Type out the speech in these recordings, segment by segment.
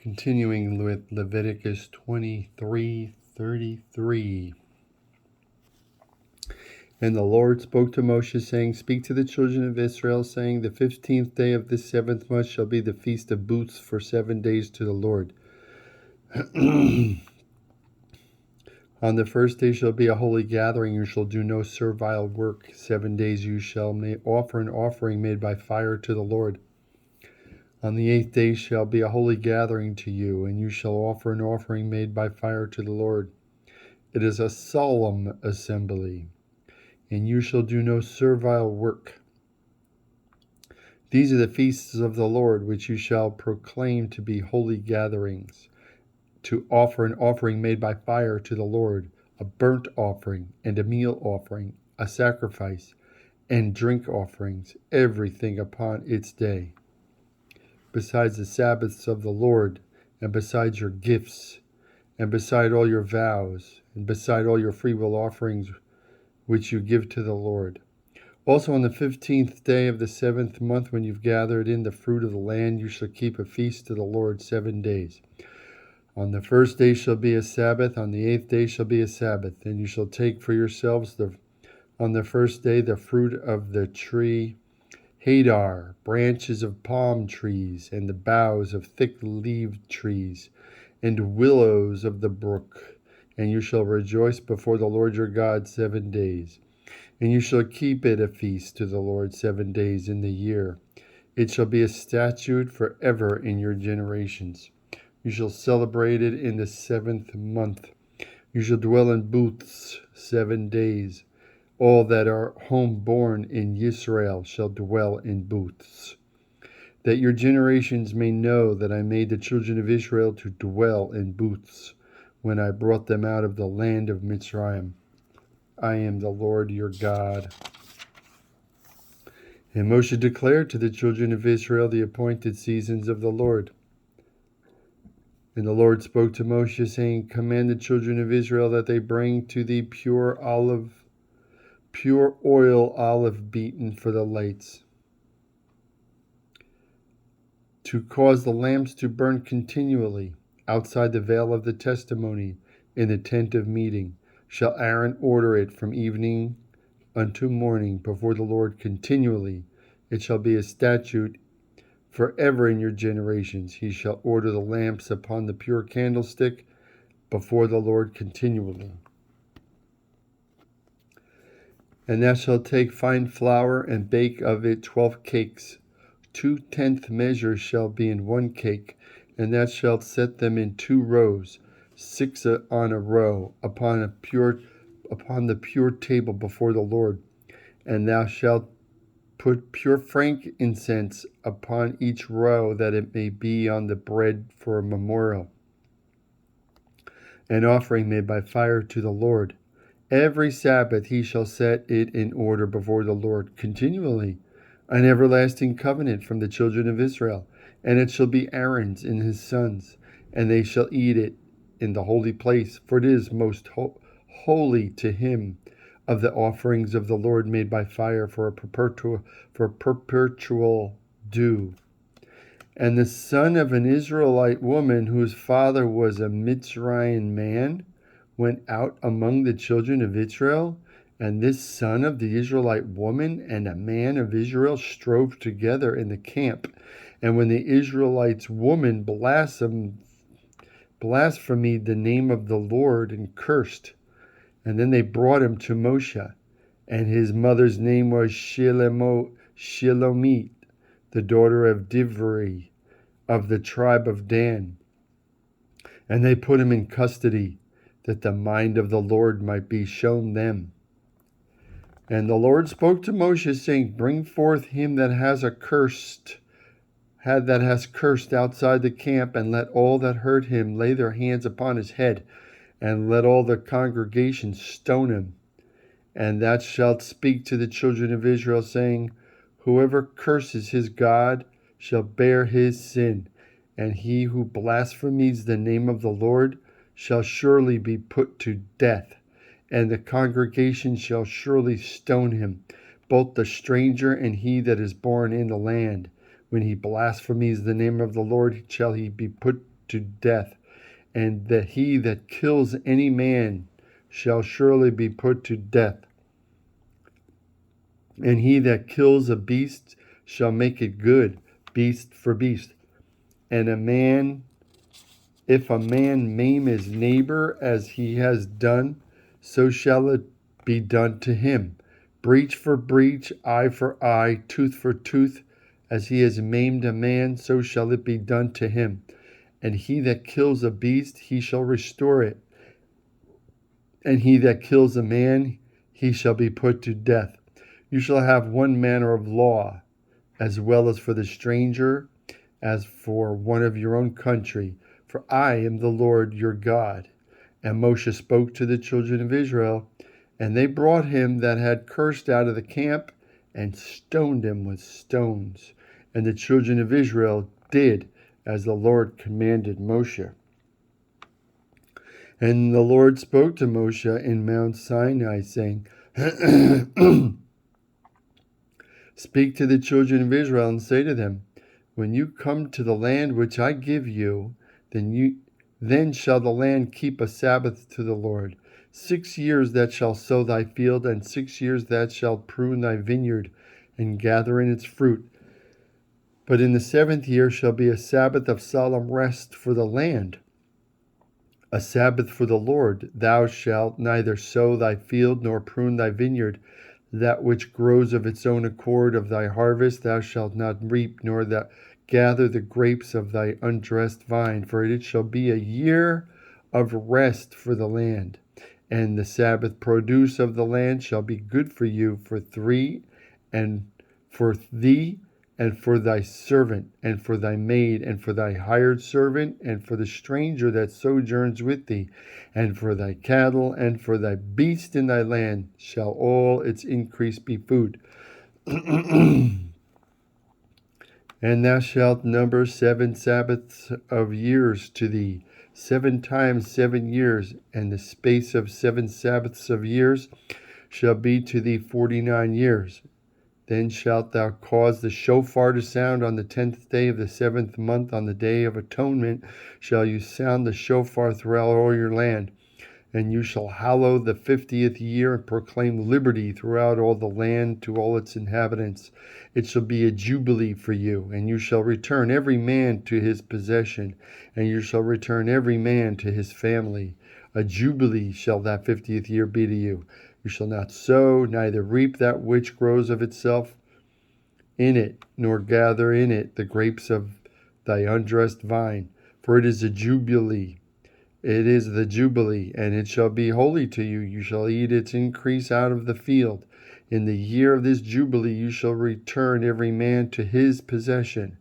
Continuing with Leviticus 23:33. And the Lord spoke to Moshe, saying, Speak to the children of Israel, saying, The 15th day of this 7th month shall be the feast of booths for 7 days to the Lord. On the first day shall be a holy gathering. You shall do no servile work. 7 days you shall offer an offering made by fire to the Lord. On the 8th day shall be a holy gathering to you, and you shall offer an offering made by fire to the Lord. It is a solemn assembly, and you shall do no servile work. These are the feasts of the Lord, which you shall proclaim to be holy gatherings, to offer an offering made by fire to the Lord, a burnt offering and a meal offering, a sacrifice and drink offerings, everything upon its day. Besides the Sabbaths of the Lord, and besides your gifts, and beside all your vows, and beside all your freewill offerings which you give to the Lord. Also on the 15th day of the 7th month, when you've gathered in the fruit of the land, you shall keep a feast to the Lord 7 days. On the first day shall be a Sabbath, on the 8th day shall be a Sabbath, and you shall take for yourselves on the first day the fruit of the tree Hadar, branches of palm trees, and the boughs of thick-leaved trees, and willows of the brook. And you shall rejoice before the Lord your God 7 days. And you shall keep it a feast to the Lord 7 days in the year. It shall be a statute forever in your generations. You shall celebrate it in the 7th month. You shall dwell in booths 7 days. All that are homeborn in Israel shall dwell in booths, that your generations may know that I made the children of Israel to dwell in booths when I brought them out of the land of Mitzrayim. I am the Lord your God. And Moshe declared to the children of Israel the appointed seasons of the Lord. And the Lord spoke to Moshe, saying, Command the children of Israel that they bring to thee pure oil olive beaten for the lights, to cause the lamps to burn continually outside the veil of the testimony in the tent of meeting. Shall Aaron order it from evening unto morning before the Lord continually. It shall be a statute forever in your generations. He shall order the lamps upon the pure candlestick before the Lord continually. And thou shalt take fine flour and bake of it 12 cakes. 2/10 measures shall be in 1 cake, and thou shalt set them in 2 rows, 6 on a row, upon the pure table before the Lord. And thou shalt put pure frankincense upon each row, that it may be on the bread for a memorial, an offering made by fire to the Lord. Every Sabbath he shall set it in order before the Lord continually, an everlasting covenant from the children of Israel. And it shall be Aaron's and his sons, and they shall eat it in the holy place, for it is most holy to him, of the offerings of the Lord made by fire for a perpetual due. And the son of an Israelite woman, whose father was a Mitzrayim man, went out among the children of Israel, and this son of the Israelite woman and a man of Israel strove together in the camp. And when the Israelites' woman blasphemed the name of the Lord and cursed, and then they brought him to Moshe, and his mother's name was Shilomit, the daughter of Divri, of the tribe of Dan. And they put him in custody, that the mind of the Lord might be shown them. And the Lord spoke to Moshe, saying, Bring forth him that has cursed outside the camp, and let all that heard him lay their hands upon his head, and let all the congregation stone him. And thou shalt speak to the children of Israel, saying, Whoever curses his God shall bear his sin, and he who blasphemes the name of the Lord shall surely be put to death, and the congregation shall surely stone him, both the stranger and he that is born in the land. When he blasphemes the name of the Lord, shall he be put to death, and that he that kills any man shall surely be put to death. And he that kills a beast shall make it good, beast for beast. And if a man maim his neighbor as he has done, so shall it be done to him. Breach for breach, eye for eye, tooth for tooth. As he has maimed a man, so shall it be done to him. And he that kills a beast, he shall restore it. And he that kills a man, he shall be put to death. You shall have one manner of law, as well as for the stranger, as for one of your own country. For I am the Lord your God. And Moshe spoke to the children of Israel, and they brought him that had cursed out of the camp, and stoned him with stones. And the children of Israel did as the Lord commanded Moshe. And the Lord spoke to Moshe in Mount Sinai, saying, Speak to the children of Israel and say to them, when you come to the land which I give you, then shall the land keep a Sabbath to the Lord. 6 years that shall sow thy field, and 6 years that shall prune thy vineyard, and gather in its fruit. But in the 7th year shall be a Sabbath of solemn rest for the land, a Sabbath for the Lord. Thou shalt neither sow thy field nor prune thy vineyard. That which grows of its own accord of thy harvest thou shalt not reap, nor gather the grapes of thy undressed vine, for it shall be a year of rest for the land. And the Sabbath produce of the land shall be good for you for 3, and for thee, and for thy servant, and for thy maid, and for thy hired servant, and for the stranger that sojourns with thee, and for thy cattle, and for thy beast in thy land shall all its increase be food. And thou shalt number 7 Sabbaths of years to thee, 7 times 7 years, and the space of 7 Sabbaths of years shall be to thee 49 years. Then shalt thou cause the shofar to sound on the 10th day of the 7th month. On the day of atonement shall you sound the shofar throughout all your land. And you shall hallow the 50th year, and proclaim liberty throughout all the land to all its inhabitants. It shall be a jubilee for you, and you shall return every man to his possession, and you shall return every man to his family. A jubilee shall that 50th year be to you. You shall not sow, neither reap that which grows of itself in it, nor gather in it the grapes of thy undressed vine. For it is a jubilee. It is the jubilee, and it shall be holy to you. You shall eat its increase out of the field. In the year of this jubilee you shall return every man to his possession.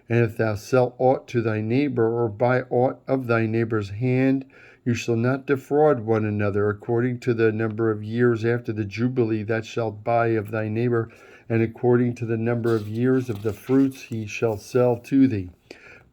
And if thou sell aught to thy neighbor, or buy aught of thy neighbor's hand, you shall not defraud one another. According to the number of years after the jubilee that shalt buy of thy neighbor, and according to the number of years of the fruits he shall sell to thee.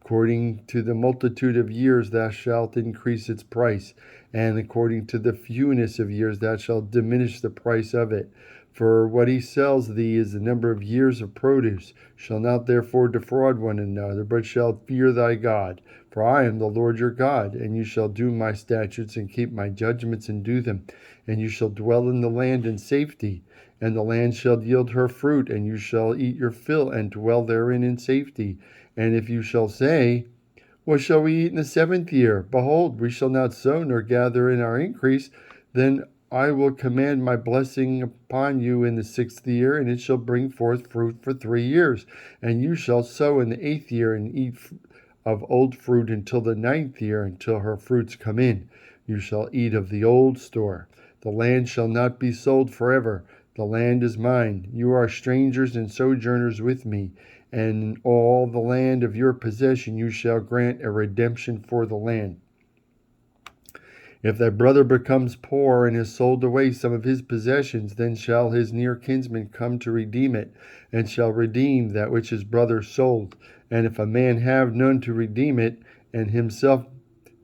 According to the multitude of years thou shalt increase its price, and according to the fewness of years thou shalt diminish the price of it. For what he sells thee is the number of years of produce. Shall not therefore defraud one another, but shalt fear thy God. For I am the Lord your God, and you shall do my statutes and keep my judgments and do them. And you shall dwell in the land in safety, and the land shall yield her fruit, and you shall eat your fill and dwell therein in safety. And if you shall say, what shall we eat in the 7th year? Behold, we shall not sow nor gather in our increase. Then I will command my blessing upon you in the 6th year, and it shall bring forth fruit for 3 years. And you shall sow in the 8th year, and eat of old fruit until the 9th year, until her fruits come in. You shall eat of the old store. The land shall not be sold forever. The land is mine. You are strangers and sojourners with me. And in all the land of your possession you shall grant a redemption for the land. If thy brother becomes poor and has sold away some of his possessions, then shall his near kinsman come to redeem it, and shall redeem that which his brother sold. And if a man have none to redeem it, and himself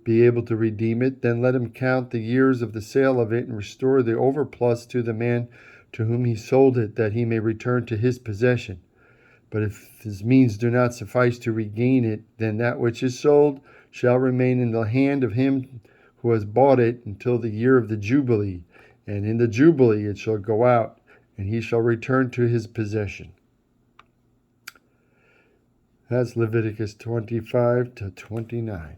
be able to redeem it, then let him count the years of the sale of it, and restore the overplus to the man to whom he sold it, that he may return to his possession. But if his means do not suffice to regain it, then that which is sold shall remain in the hand of him who has bought it until the year of the Jubilee. And in the Jubilee it shall go out, and he shall return to his possession. That's Leviticus 25 to 29.